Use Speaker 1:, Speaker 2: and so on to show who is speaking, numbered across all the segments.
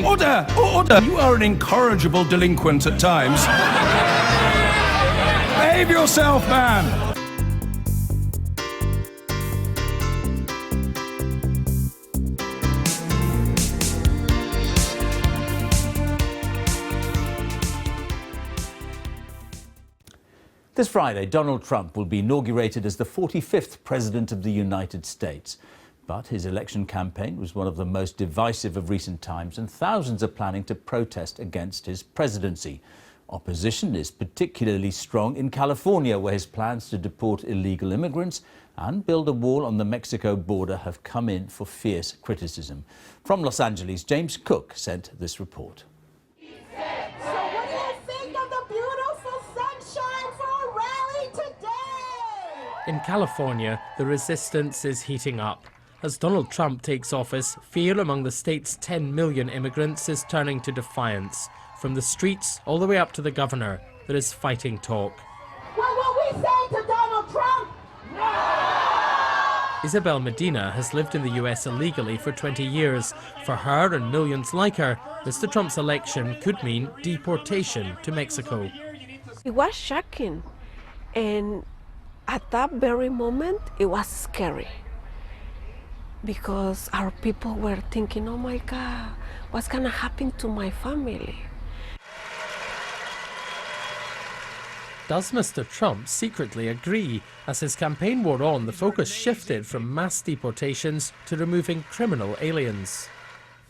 Speaker 1: Order! Order! You are an incorrigible delinquent at times. Behave yourself, man!
Speaker 2: This Friday, Donald Trump will be inaugurated as the 45th President of the United States. But his election campaign was one of the most divisive of recent times, and thousands are planning to protest against his presidency. Opposition is particularly strong in California, where his plans to deport illegal immigrants and build a wall on the Mexico border have come in for fierce criticism. From Los Angeles, James Cook sent this report.
Speaker 3: In California, the resistance is heating up. As Donald Trump takes office, fear among the state's 10 million immigrants is turning to defiance. From the streets all the way up to the governor, there is fighting talk.
Speaker 4: What will we say to Donald Trump? No!
Speaker 3: Isabel Medina has lived in the US illegally for 20 years. For her and millions like her, Mr. Trump's election could mean deportation to Mexico.
Speaker 5: It was shocking, and at that very moment, it was scary because our people were thinking, oh my God, what's gonna happen to my family?
Speaker 3: Does Mr. Trump secretly agree? As his campaign wore on, the focus shifted from mass deportations to removing criminal aliens.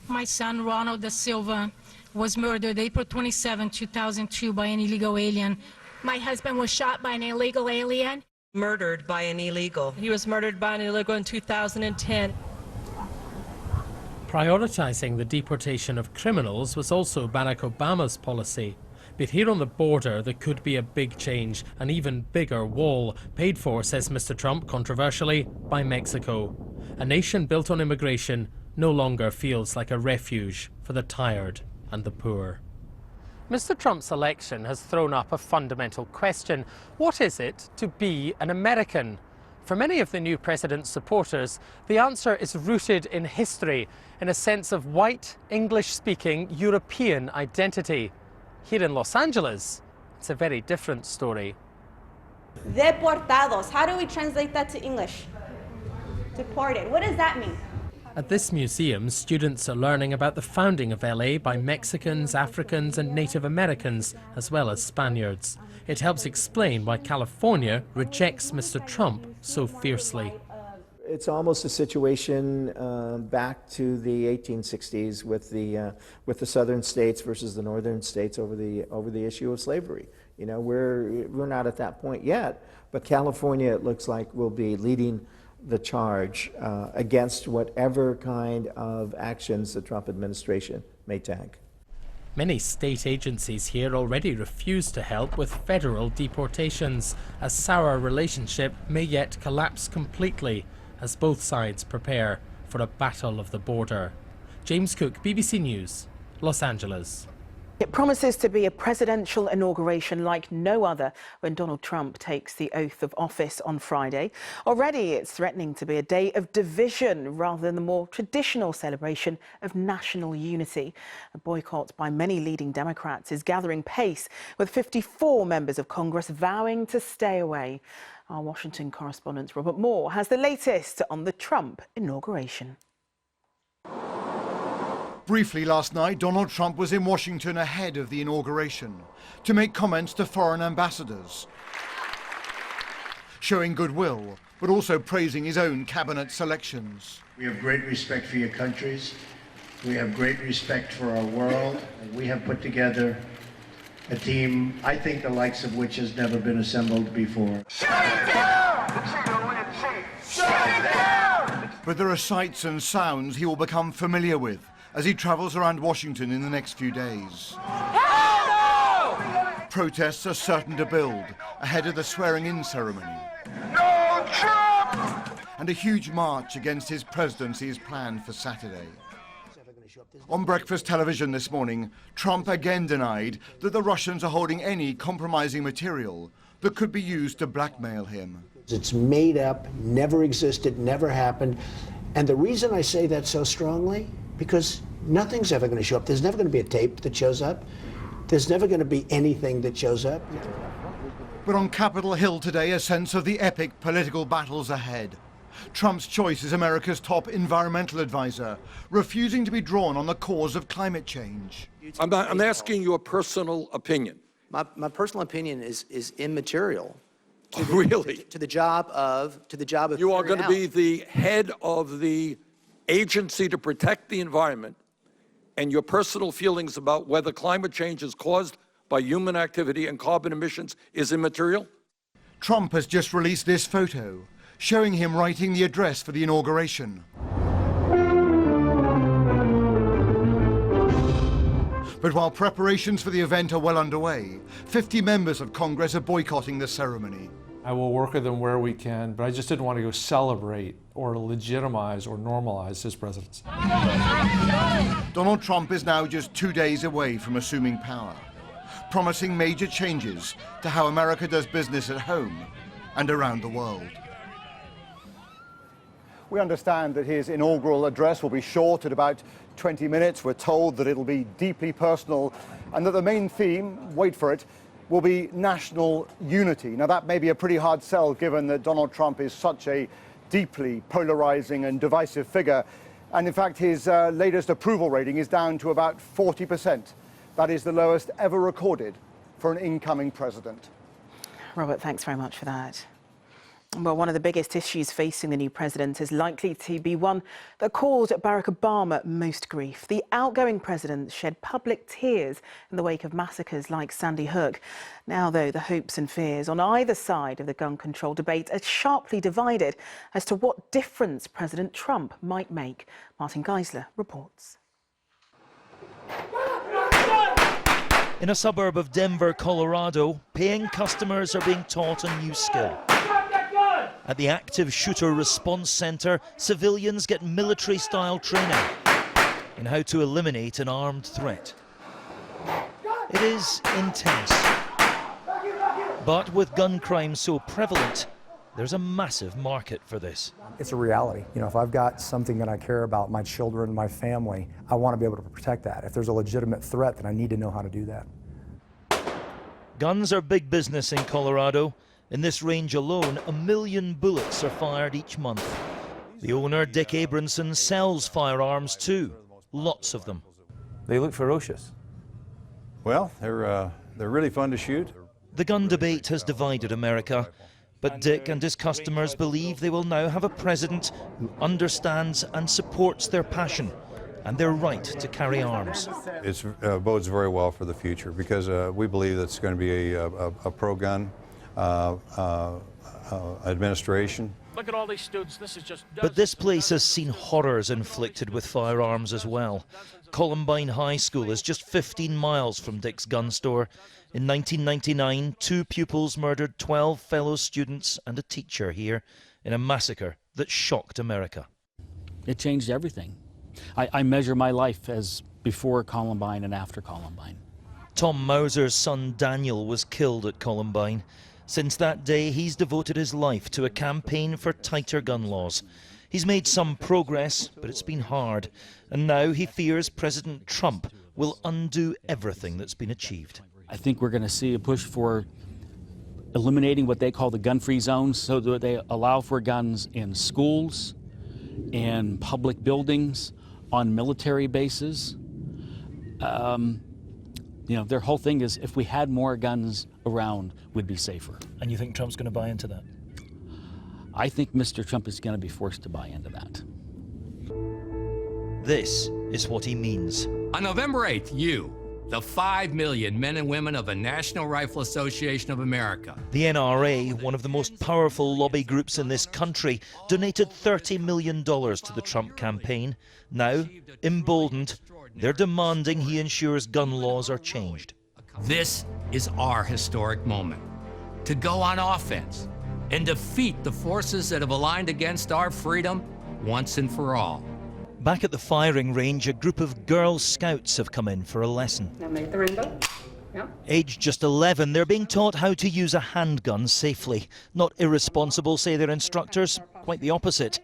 Speaker 6: My son, Ronald da Silva, was murdered April 27, 2002 by an illegal alien.
Speaker 7: My husband was shot by an illegal alien.
Speaker 8: Murdered by an illegal.
Speaker 7: He was murdered by an illegal in 2010.
Speaker 3: Prioritizing the deportation of criminals was also Barack Obama's policy. But here on the border, there could be a big change, an even bigger wall, paid for, says Mr. Trump, controversially, by Mexico. A nation built on immigration no longer feels like a refuge for the tired and the poor. Mr. Trump's election has thrown up a fundamental question. What is it to be an American? For many of the new president's supporters, the answer is rooted in history, in a sense of white, English-speaking European identity. Here in Los Angeles, it's a very different story.
Speaker 9: Deportados. How do we translate that to English? Deported. What does that mean?
Speaker 3: At this museum, students are learning about the founding of LA by Mexicans, Africans and Native Americans, as well as Spaniards. It helps explain why California rejects Mr. Trump so fiercely.
Speaker 10: It's almost a situation back to the 1860s with the southern states versus the northern states over the issue of slavery. You know, we're not at that point yet, but California, it looks like, will be leading the charge against whatever kind of actions the Trump administration may take.
Speaker 3: Many state agencies here already refuse to help with federal deportations. A sour relationship may yet collapse completely as both sides prepare for a battle of the border. James Cook, BBC News, Los Angeles.
Speaker 11: It promises to be a presidential inauguration like no other when Donald Trump takes the oath of office on Friday. Already it's threatening to be a day of division rather than the more traditional celebration of national unity. A boycott by many leading Democrats is gathering pace, with 54 members of Congress vowing to stay away. Our Washington correspondent Robert Moore has the latest on the Trump inauguration.
Speaker 12: Briefly last night, Donald Trump was in Washington ahead of the inauguration to make comments to foreign ambassadors, showing goodwill, but also praising his own cabinet selections.
Speaker 13: We have great respect for your countries. We have great respect for our world. And we have put together a team, I think the likes of which has never been assembled before.
Speaker 4: Shut it down! Shut it down!
Speaker 12: But there are sights and sounds he will become familiar with as he travels around Washington in the next few days.
Speaker 4: Hell no!
Speaker 12: Protests are certain to build ahead of the swearing-in ceremony.
Speaker 4: No Trump!
Speaker 12: And a huge march against his presidency is planned for Saturday. On breakfast television this morning, Trump again denied that the Russians are holding any compromising material that could be used to blackmail him.
Speaker 14: It's made up, never existed, never happened. And the reason I say that so strongly, because
Speaker 13: Nothing's ever going to show up. There's never going to be a tape that shows up. There's never going to be anything that shows up.
Speaker 12: But on Capitol Hill today, a sense of the epic political battles ahead. Trump's choice is America's top environmental advisor, refusing to be drawn on the cause of climate change.
Speaker 14: I'm asking you a personal opinion.
Speaker 15: My personal opinion is immaterial.
Speaker 14: Really?
Speaker 15: To the job of
Speaker 14: You are going to be the head of the agency to protect the environment, and your personal feelings about whether climate change is caused by human activity and carbon emissions is immaterial?
Speaker 12: Trump has just released this photo, showing him writing the address for the inauguration. But while preparations for the event are well underway, 50 members of Congress are boycotting the ceremony.
Speaker 16: I will work with them where we can, but I just didn't want to go celebrate or legitimize or normalize his presidency.
Speaker 12: Donald Trump is now just 2 days away from assuming power, promising major changes to how America does business at home and around the world.
Speaker 17: We understand that his inaugural address will be short, at about 20 minutes. We're told that it'll be deeply personal and that the main theme, wait for it, will be national unity. Now, that may be a pretty hard sell given that Donald Trump is such a deeply polarizing and divisive figure. And in fact, his latest approval rating is down to about 40%. That is the lowest ever recorded for an incoming president.
Speaker 11: Robert, thanks very much for that. Well, one of the biggest issues facing the new president is likely to be one that caused Barack Obama most grief. The outgoing president shed public tears in the wake of massacres like Sandy Hook. Now, though, the hopes and fears on either side of the gun control debate are sharply divided as to what difference President Trump might make. Martin Geisler reports.
Speaker 18: In a suburb of Denver, Colorado, paying customers are being taught a new skill. At the Active Shooter Response Center, civilians get military-style training in how to eliminate an armed threat. It is intense. But with gun crime so prevalent, there's a massive market for this.
Speaker 19: It's a reality. You know, if I've got something that I care about, my children, my family, I want to be able to protect that. If there's a legitimate threat, then I need to know how to do that.
Speaker 18: Guns are big business in Colorado. In this range alone, 1 million bullets are fired each month. The owner, Dick Abramson, sells firearms too. Lots of them.
Speaker 20: They look ferocious. Well, they're really fun to shoot.
Speaker 18: The gun debate has divided America, but Dick and his customers believe they will now have a president who understands and supports their passion and their right to carry arms.
Speaker 20: It bodes very well for the future because we believe that it's going to be a pro-gun administration.
Speaker 21: Look at all these students. This is just.
Speaker 18: But this place has seen horrors inflicted with firearms as well. Columbine High School is just 15 miles from Dick's gun store. In 1999, 2 pupils murdered 12 fellow students and a teacher here in a massacre that shocked America.
Speaker 22: It changed everything. I measure my life as before Columbine and after Columbine.
Speaker 18: Tom Mauser's son Daniel was killed at Columbine. Since that day, he's devoted his life to a campaign for tighter gun laws. He's made some progress, but it's been hard. And now he fears President Trump will undo everything that's been achieved.
Speaker 22: I think we're going to see a push for eliminating what they call the gun-free zones so that they allow for guns in schools, in public buildings, on military bases. You know, their whole thing is if we had more guns around, we'd be safer.
Speaker 18: And you think Trump's going to buy into that?
Speaker 22: I think Mr. Trump is going to be forced to buy into that.
Speaker 18: This is what he means.
Speaker 23: On November 8th, you, the 5 million men and women of the National Rifle Association of America.
Speaker 18: The NRA, one of the most powerful lobby groups in this country, donated $30 million to the Trump campaign. Now, emboldened, they're demanding he ensures gun laws are changed.
Speaker 23: This is our historic moment to go on offense and defeat the forces that have aligned against our freedom once and for all.
Speaker 18: Back at the firing range, a group of Girl Scouts have come in for a lesson.
Speaker 24: Now make the rainbow. Yeah.
Speaker 18: Aged just 11, they're being taught how to use a handgun safely. Not irresponsible, say their instructors, quite the opposite.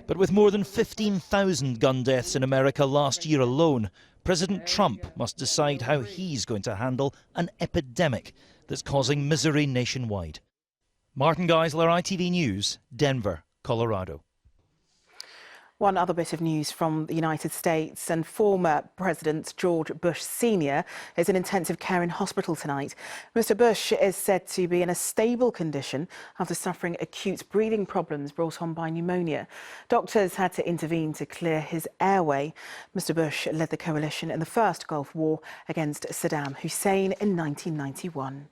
Speaker 18: But with more than 15,000 gun deaths in America last year alone, President Trump must decide how he's going to handle an epidemic that's causing misery nationwide. Martin Geisler, ITV News, Denver, Colorado.
Speaker 11: One other bit of news from the United States, and former President George Bush Sr. is in intensive care in hospital tonight. Mr. Bush is said to be in a stable condition after suffering acute breathing problems brought on by pneumonia. Doctors had to intervene to clear his airway. Mr. Bush led the coalition in the first Gulf War against Saddam Hussein in 1991.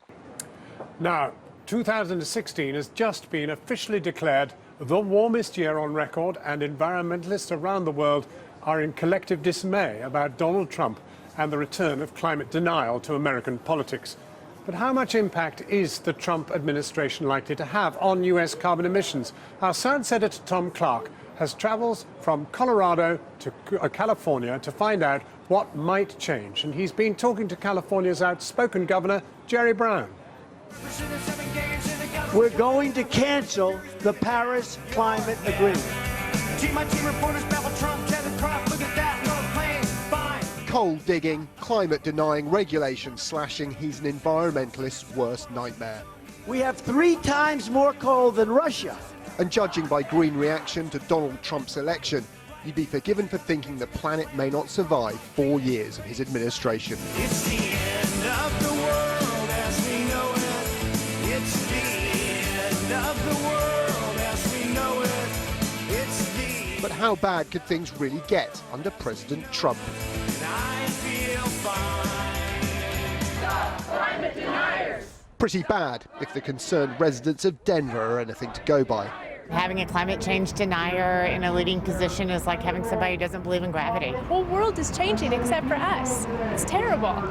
Speaker 1: Now, 2016 has just been officially declared the warmest year on record, and environmentalists around the world are in collective dismay about Donald Trump and the return of climate denial to American politics. But how much impact is the Trump administration likely to have on US carbon emissions? Our science editor Tom Clark has travels from Colorado to California to find out what might change. And he's been talking to California's outspoken governor, Jerry Brown.
Speaker 2: We're going to cancel the Paris Climate Agreement.
Speaker 5: Coal digging, climate denying regulation slashing, he's an environmentalist's worst nightmare.
Speaker 2: We have 3 times more coal than Russia.
Speaker 5: And judging by green reaction to Donald Trump's election, you'd be forgiven for thinking the planet may not survive 4 years of his administration.
Speaker 4: It's the end of the world as we know it. It's the end of the world as we know it. It's the...
Speaker 5: But how bad could things really get under President Trump?
Speaker 4: I feel fine. Stop climate deniers.
Speaker 5: Pretty bad if the concerned residents of Denver are anything to go by.
Speaker 6: Having a climate change denier in a leading position is like having somebody who doesn't believe in gravity.
Speaker 25: The whole world is changing except for us. It's terrible.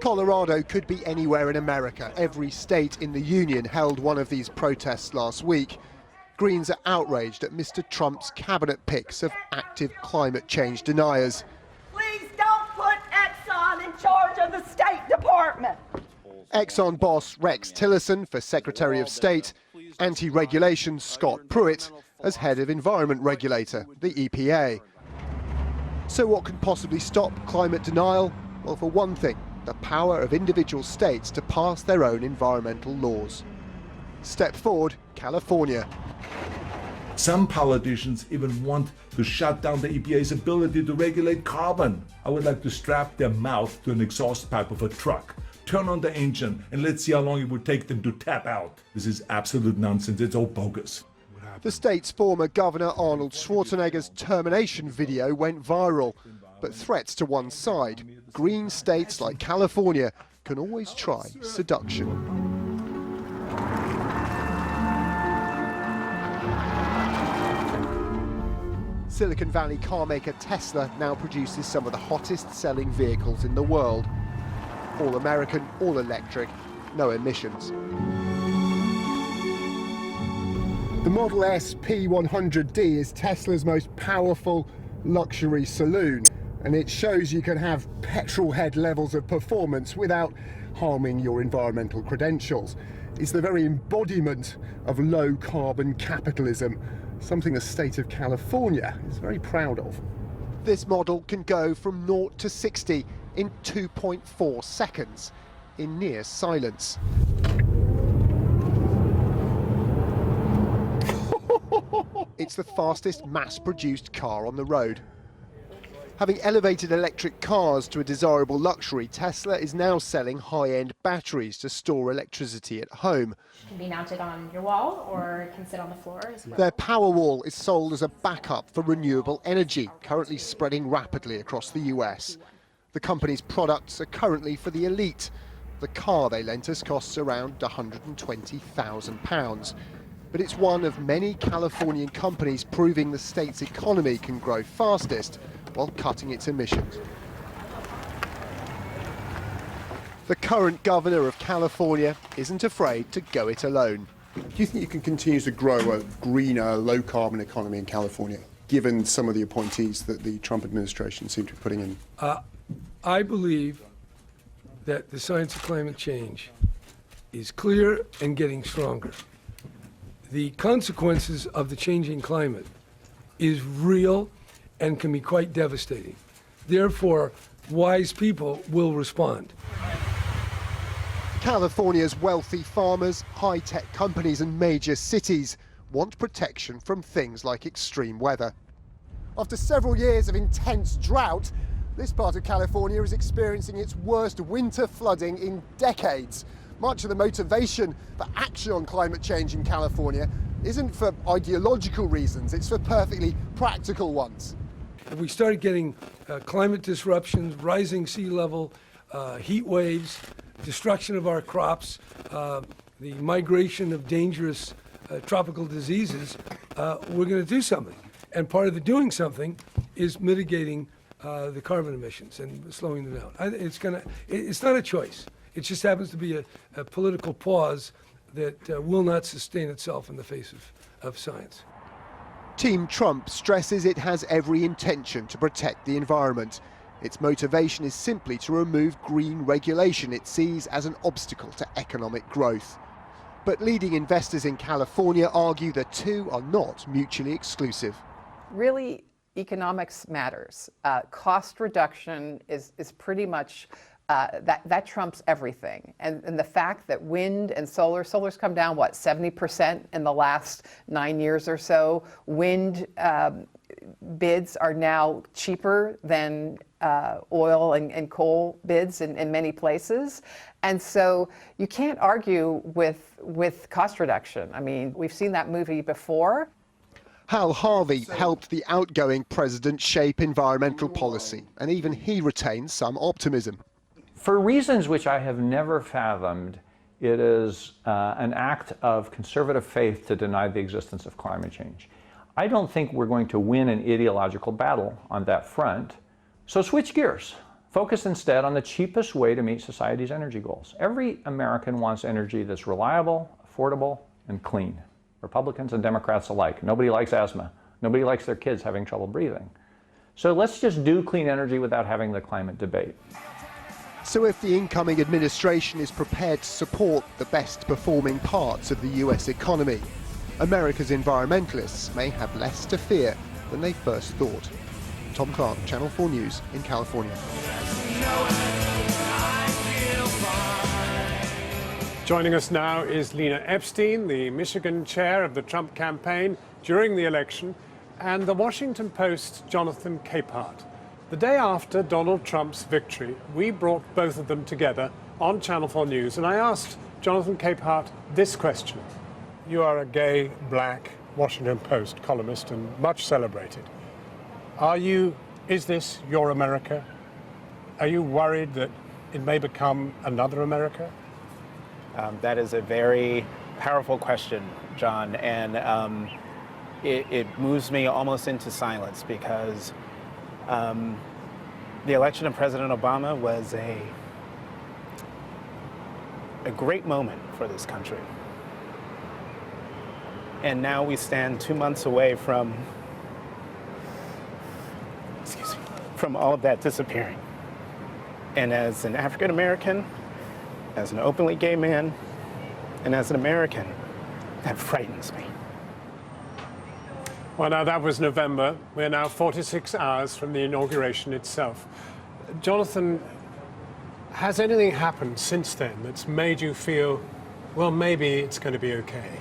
Speaker 5: Colorado could be anywhere in America. Every state in the union held one of these protests last week. Greens are outraged at Mr. Trump's cabinet picks of active climate change deniers.
Speaker 4: Please don't put Exxon in charge of the State Department.
Speaker 5: Exxon boss Rex Tillerson for Secretary of State, anti-regulation Scott Pruitt as head of environment regulator, the EPA. So what can possibly stop climate denial? Well, for one thing, the power of individual states to pass their own environmental laws. Step forward, California.
Speaker 26: Some politicians even want to shut down the EPA's ability to regulate carbon. I would like to strap their mouth to an exhaust pipe of a truck, turn on the engine, and let's see how long it would take them to tap out. This is absolute nonsense. It's all bogus.
Speaker 5: The state's former governor Arnold Schwarzenegger's termination video went viral. But threats to one side, green states like California can always try seduction. Silicon Valley car maker Tesla now produces some of the hottest selling vehicles in the world. All American, all electric, no emissions.
Speaker 27: The Model S P100D is Tesla's most powerful luxury saloon, and it shows you can have petrol-head levels of performance without harming your environmental credentials. It's the very embodiment of low-carbon capitalism, something the state of California is very proud of.
Speaker 5: This model can go from 0 to 60 in 2.4 seconds, in near silence. It's the fastest mass-produced car on the road. Having elevated electric cars to a desirable luxury, Tesla is now selling high-end batteries to store electricity at home.
Speaker 28: It can be mounted on your wall or it can sit on the floor as well.
Speaker 5: Their Powerwall is sold as a backup for renewable energy, currently spreading rapidly across the US. The company's products are currently for the elite. The car they lent us costs around £120,000. But it's one of many Californian companies proving the state's economy can grow fastest while cutting its emissions. The current governor of California isn't afraid to go it alone.
Speaker 27: Do you think you can continue to grow a greener, low-carbon economy in California, given some of the appointees that the Trump administration seem to be putting in?
Speaker 29: I believe that the science of climate change is clear and getting stronger. The consequences of the changing climate is real and can be quite devastating. Therefore, wise people will respond.
Speaker 5: California's wealthy farmers, high-tech companies and major cities want protection from things like extreme weather. After several years of intense drought, this part of California is experiencing its worst winter flooding in decades. Much of the motivation for action on climate change in California isn't for ideological reasons, it's for perfectly practical ones.
Speaker 29: We started getting climate disruptions, rising sea level, heat waves, destruction of our crops, the migration of dangerous tropical diseases. We're going to do something. And part of the doing something is mitigating the carbon emissions and slowing them down. It's not a choice. It just happens to be a political pause that will not sustain itself in the face of science.
Speaker 5: Team Trump stresses it has every intention to protect the environment. Its motivation is simply to remove green regulation it sees as an obstacle to economic growth. But leading investors in California argue the two are not mutually exclusive.
Speaker 3: Really, economics matters. Cost reduction is pretty much that trumps everything. And the fact that wind and solar's come down, what, 70% in the last 9 years or so. Wind bids are now cheaper than oil and coal bids in many places. And so you can't argue with cost reduction. I mean, we've seen that movie before.
Speaker 5: Hal Harvey helped the outgoing president shape environmental policy, and even he retains some optimism.
Speaker 7: For reasons which I have never fathomed, it is an act of conservative faith to deny the existence of climate change. I don't think we're going to win an ideological battle on that front. So switch gears. Focus instead on the cheapest way to meet society's energy goals. Every American wants energy that's reliable, affordable, and clean. Republicans and Democrats alike. Nobody likes asthma. Nobody likes their kids having trouble breathing. So let's just do clean energy without having the climate debate.
Speaker 5: So if the incoming administration is prepared to support the best performing parts of the US economy, America's environmentalists may have less to fear than they first thought. Tom Clark, Channel 4 News in California.
Speaker 1: Joining us now is Lena Epstein, the Michigan chair of the Trump campaign during the election, and the Washington Post's Jonathan Capehart. The day after Donald Trump's victory, we brought both of them together on Channel 4 News, and I asked Jonathan Capehart this question. You are a gay, black Washington Post columnist and much celebrated. Is this your America? Are you worried that it may become another America?
Speaker 8: That is a very powerful question, John, and it moves me almost into silence because the election of President Obama was a great moment for this country. And now we stand 2 months away from all of that disappearing. And as an African American, as an openly gay man, and as an American, that frightens me.
Speaker 1: Well, now that was November. We're now 46 hours from the inauguration itself. Jonathan, has anything happened since then that's made you feel, well, maybe it's going to be okay?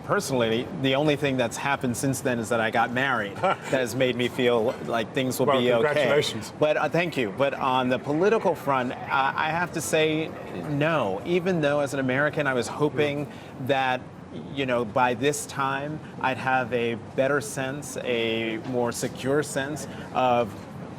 Speaker 8: Personally, the only thing that's happened since then is that I got married. That has made me feel like things will be okay.
Speaker 1: Congratulations.
Speaker 8: But thank you. But on the political front, I have to say no. Even though as an American, I was hoping that, you know, by this time, I'd have a better sense, a more secure sense of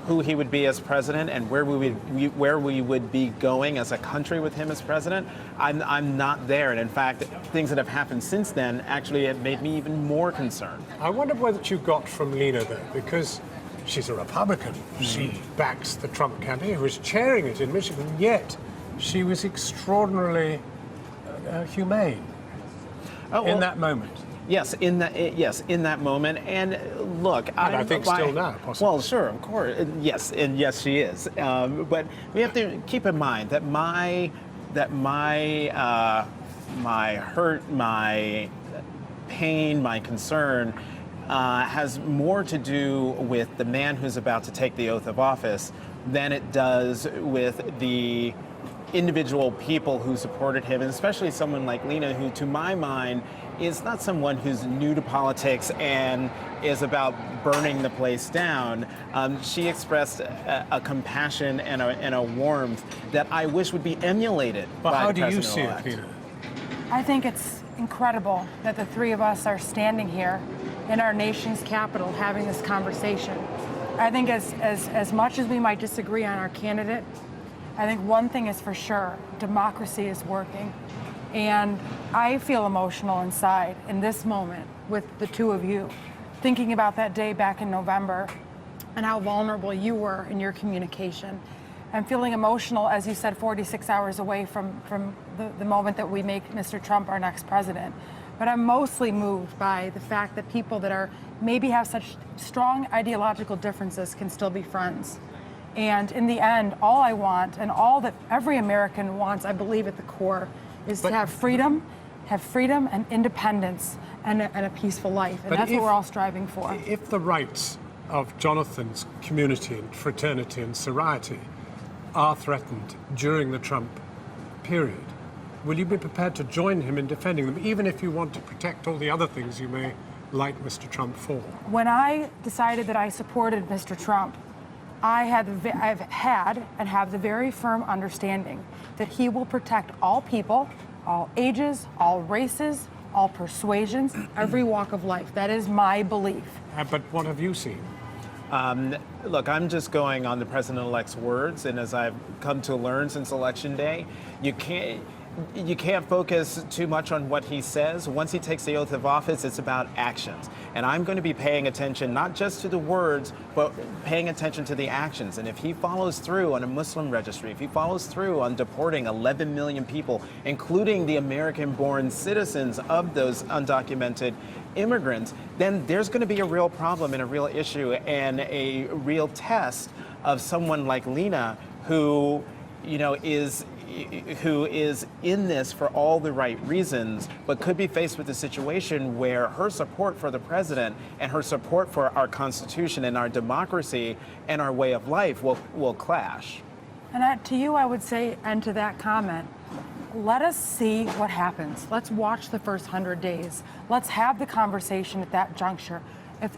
Speaker 8: who he would be as president and where we would be going as a country with him as president. I'm not there, and in fact, things that have happened since then actually have made me even more concerned.
Speaker 1: I wonder what you got from Lena though, because she's a Republican. She backs the Trump campaign, who was chairing it in Michigan, yet she was extraordinarily humane in that moment.
Speaker 8: Yes, in that moment, and look,
Speaker 1: I think still now, possibly.
Speaker 8: Well, sure, of course, yes, and yes, she is. But we have to keep in mind that my hurt, my pain, my concern has more to do with the man who's about to take the oath of office than it does with the individual people who supported him, and especially someone like Lena, who to my mind is not someone who's new to politics and is about burning the place down. She expressed a compassion and a warmth that I wish would be emulated by
Speaker 1: how
Speaker 8: the
Speaker 1: do you
Speaker 8: president-elect.
Speaker 1: see it, Lena?
Speaker 28: I think it's incredible that the three of us are standing here in our nation's capital having this conversation. I think as much as we might disagree on our candidate, I think one thing is for sure, democracy is working. And I feel emotional inside in this moment with the two of you, thinking about that day back in November and how vulnerable you were in your communication. And feeling emotional, as you said, 46 hours away from the moment that we make Mr. Trump our next president. But I'm mostly moved by the fact that people that are maybe have such strong ideological differences can still be friends. And in the end, all I want, and all that every American wants, I believe at the core, is to have freedom and independence and a peaceful life. And that's what we're all striving for.
Speaker 1: If the rights of Jonathan's community and fraternity and sorority are threatened during the Trump period, will you be prepared to join him in defending them, even if you want to protect all the other things you may like Mr. Trump for?
Speaker 28: When I decided that I supported Mr. Trump, I've had and have the very firm understanding that he will protect all people, all ages, all races, all persuasions, every walk of life. That is my belief.
Speaker 1: But what have you seen?
Speaker 8: Look, I'm just going on the president-elect's words, and as I've come to learn since Election Day, you can't focus too much on what he says. Once he takes the oath of office, it's about actions. And I'm going to be paying attention not just to the words, but paying attention to the actions. And if he follows through on a Muslim registry, if he follows through on deporting 11 million people, including the American-born citizens of those undocumented immigrants, then there's going to be a real problem and a real issue and a real test of someone like Lena, who, who is in this for all the right reasons, but could be faced with a situation where her support for the president and her support for our Constitution and our democracy and our way of life will clash.
Speaker 28: And to you, I would say, and to that comment, let us see what happens. Let's watch the first 100 days. Let's have the conversation at that juncture.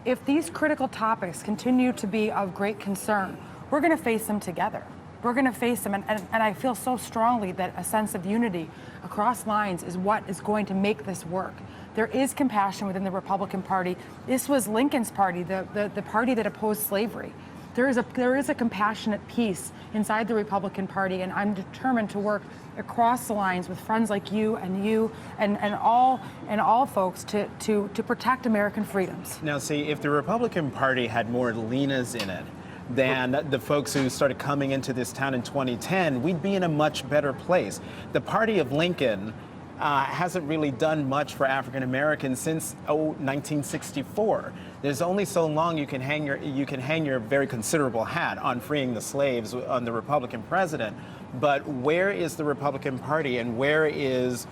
Speaker 28: If these critical topics continue to be of great concern, we're going to face them together. We're going to face them, and I feel so strongly that a sense of unity across lines is what is going to make this work. There is compassion within the Republican Party. This was Lincoln's party, the party that opposed slavery. There is a compassionate peace inside the Republican Party, and I'm determined to work across the lines with friends like you and all folks to protect American freedoms.
Speaker 8: Now, see, if the Republican Party had more Lenas in it than the folks who started coming into this town in 2010, we'd be in a much better place. The party of Lincoln hasn't really done much for African Americans since 1964. There's only so long you can hang your very considerable hat on freeing the slaves on the Republican president. But where is the Republican Party, and where is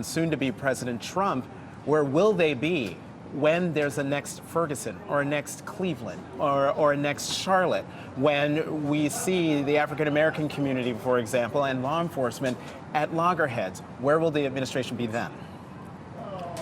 Speaker 8: soon-to-be President Trump? Where will they be when there's a next Ferguson or a next Cleveland or a next Charlotte? When we see the African American community, for example, and law enforcement at loggerheads, where will the administration be then?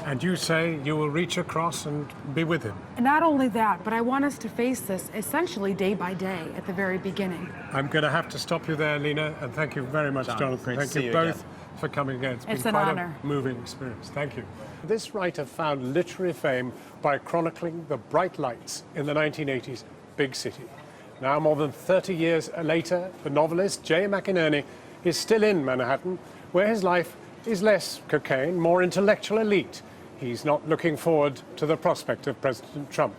Speaker 1: And you say you will reach across and be with him.
Speaker 28: And not only that, but I want us to face this essentially day by day at the very beginning.
Speaker 1: I'm going to have to stop you there, Lena, and thank you very much, Jonathan. Thank you both for coming again. It's been quite a moving experience. Thank you. This writer found literary fame by chronicling the bright lights in the 1980s big city. Now, more than 30 years later, the novelist J. McInerney is still in Manhattan, where his life is less cocaine, more intellectual elite. He's not looking forward to the prospect of President Trump.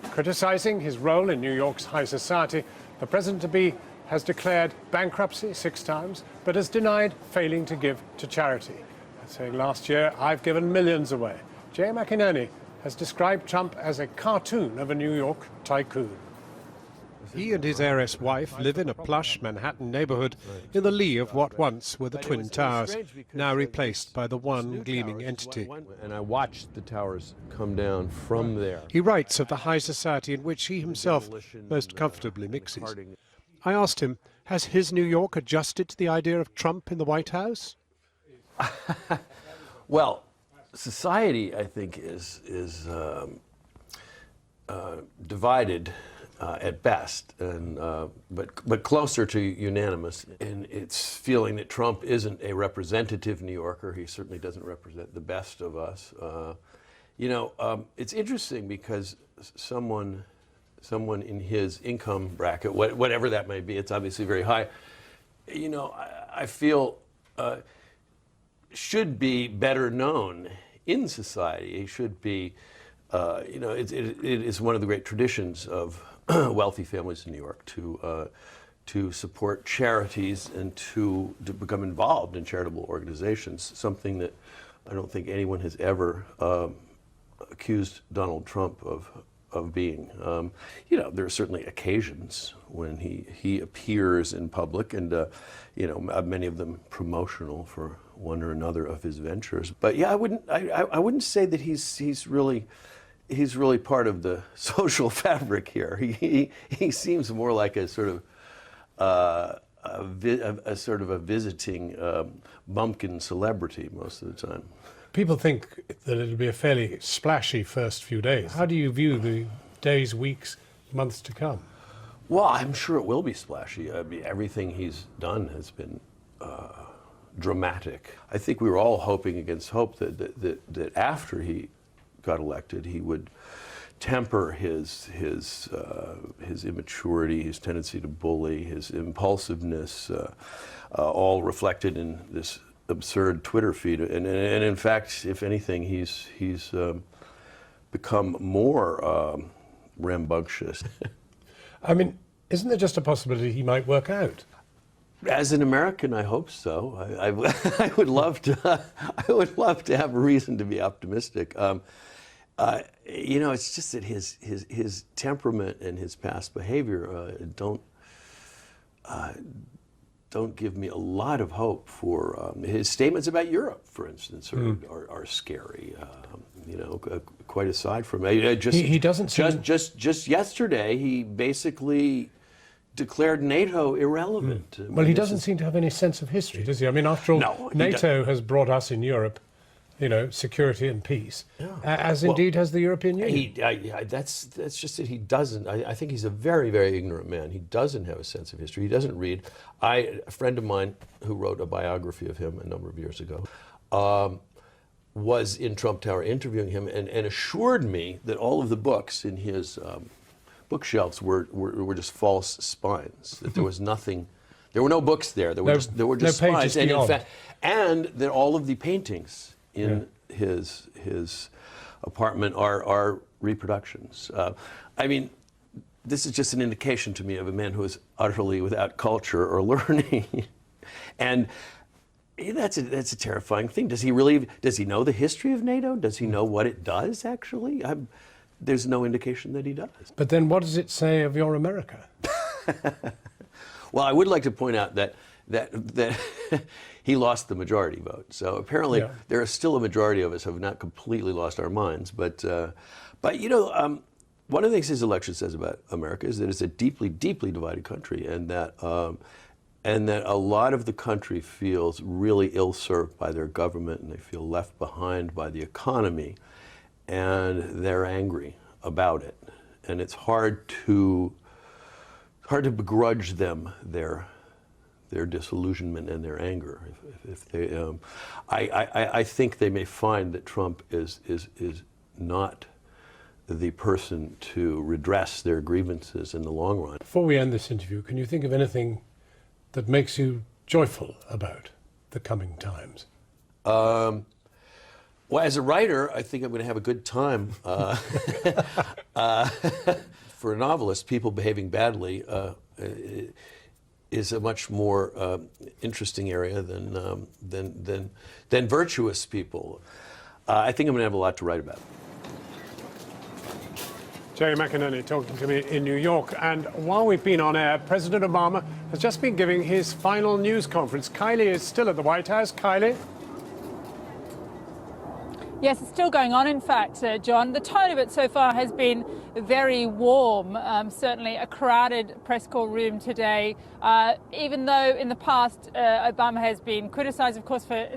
Speaker 1: Criticizing his role in New York's high society, the president-to-be has declared bankruptcy 6 times, but has denied failing to give to charity. Saying last year, "I've given millions away." J. McInerney has described Trump as a cartoon of a New York tycoon. He and his heiress wife live in a plush Manhattan neighborhood in the lee of what once were the Twin Towers, now replaced by the one gleaming entity.
Speaker 9: And I watched the towers come down from there.
Speaker 1: He writes of the high society in which he himself most comfortably mixes. I asked him, has his New York adjusted to the idea of Trump in the White House?
Speaker 9: Well, society, I think, is divided at best, and but closer to unanimous in its feeling that Trump isn't a representative New Yorker. He certainly doesn't represent the best of us. It's interesting because someone in his income bracket, whatever that may be, it's obviously very high. I feel should be better known in society. He should be. It is one of the great traditions of wealthy families in New York to support charities and to become involved in charitable organizations, something that I don't think anyone has ever accused Donald Trump of being. There are certainly occasions when he appears in public, and many of them promotional for one or another of his ventures. But yeah, I wouldn't say that he's really part of the social fabric here. He seems more like a sort of a visiting bumpkin celebrity most of the time.
Speaker 1: People think that it'll be a fairly splashy first few days. How do you view the days, weeks, months to come?
Speaker 9: Well, I'm sure it will be splashy. I mean, everything he's done has been dramatic. I think we were all hoping against hope that after he got elected, he would temper his immaturity, his tendency to bully, his impulsiveness, all reflected in this absurd Twitter feed. And in fact, if anything, he's become more rambunctious.
Speaker 1: I mean, isn't there just a possibility he might work out?
Speaker 9: As an American, I hope so. I would love to. I would love to have a reason to be optimistic. It's just that his temperament and his past behavior don't give me a lot of hope for his statements about Europe, for instance, are scary. Quite aside from
Speaker 1: he doesn't seem...
Speaker 9: just yesterday he basically declared NATO irrelevant.
Speaker 1: Well, he doesn't seem to have any sense of history, does he? I mean, after all,
Speaker 9: No,
Speaker 1: NATO has brought us in Europe, security and peace, indeed has the European Union.
Speaker 9: That's just it. He doesn't. I think he's a very, very ignorant man. He doesn't have a sense of history. He doesn't read. A friend of mine who wrote a biography of him a number of years ago was in Trump Tower interviewing him and assured me that all of the books in his bookshelves were just false spines. That there was nothing. There were no books there. There were just spines. And in fact, and that all of the paintings in his apartment are reproductions. I mean, this is just an indication to me of a man who is utterly without culture or learning, and that's a terrifying thing. Does he know the history of NATO? Does he know what it does actually? There's no indication that he does.
Speaker 1: But then, what does it say of your America?
Speaker 9: Well, I would like to point out that he lost the majority vote. So apparently there is still a majority of us who have not completely lost our minds. But one of the things his election says about America is that it's a deeply, deeply divided country, and that a lot of the country feels really ill-served by their government, and they feel left behind by the economy, and they're angry about it. And it's hard to begrudge them their disillusionment and their anger. If they, I think they may find that Trump is not the person to redress their grievances in the long run.
Speaker 1: Before we end this interview, can you think of anything that makes you joyful about the coming times?
Speaker 9: Well, as a writer, I think I'm going to have a good time. For a novelist, people behaving badly is a much more interesting area than virtuous people. I think I'm going to have a lot to write about.
Speaker 1: Jay McInerney talking to me in New York. And while we've been on air, President Obama has just been giving his final news conference. Kylie is still at the White House. Kylie?
Speaker 10: Yes, it's still going on, in fact, John. The tone of it so far has been very warm. Certainly a crowded press corps room today, even though in the past Obama has been criticised, of course, for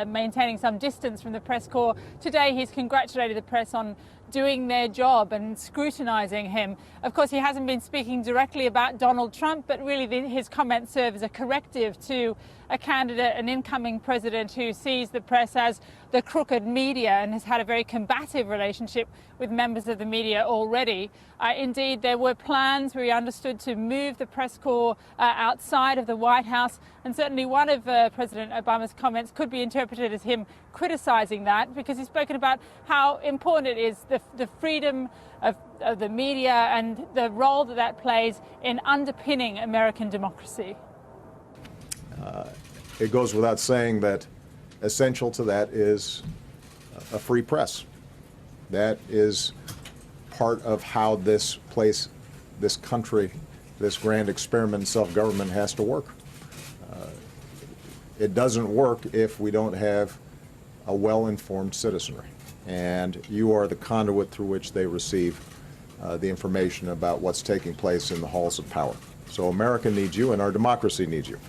Speaker 10: maintaining some distance from the press corps. Today he's congratulated the press on doing their job and scrutinising him. Of course, he hasn't been speaking directly about Donald Trump, but really his comments serve as a corrective to a candidate, an incoming president who sees the press as the crooked media and has had a very combative relationship with members of the media already. Indeed, there were plans, we understood, to move the press corps outside of the White House, and certainly one of President Obama's comments could be interpreted as him criticising that, because he's spoken about how important it is, the freedom of the media and the role that that plays in underpinning American democracy.
Speaker 12: It goes without saying that essential to that is a free press. That is part of how this place, this country, this grand experiment in self-government has to work. It doesn't work if we don't have a well-informed citizenry, and you are the conduit through which they receive the information about what's taking place in the halls of power. So America needs you, and our democracy needs you.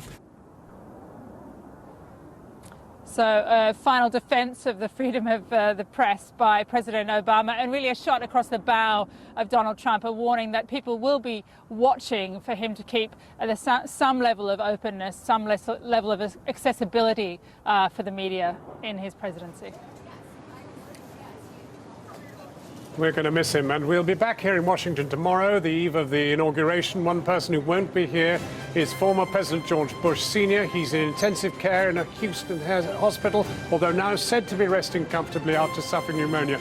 Speaker 10: So a final defence of the freedom of the press by President Obama, and really a shot across the bow of Donald Trump, a warning that people will be watching for him to keep some level of openness, some level of accessibility for the media in his presidency.
Speaker 1: We're going to miss him, and we'll be back here in Washington tomorrow, the eve of the inauguration. One person who won't be here is former President George Bush Sr. He's in intensive care in a Houston hospital, although now said to be resting comfortably after suffering pneumonia.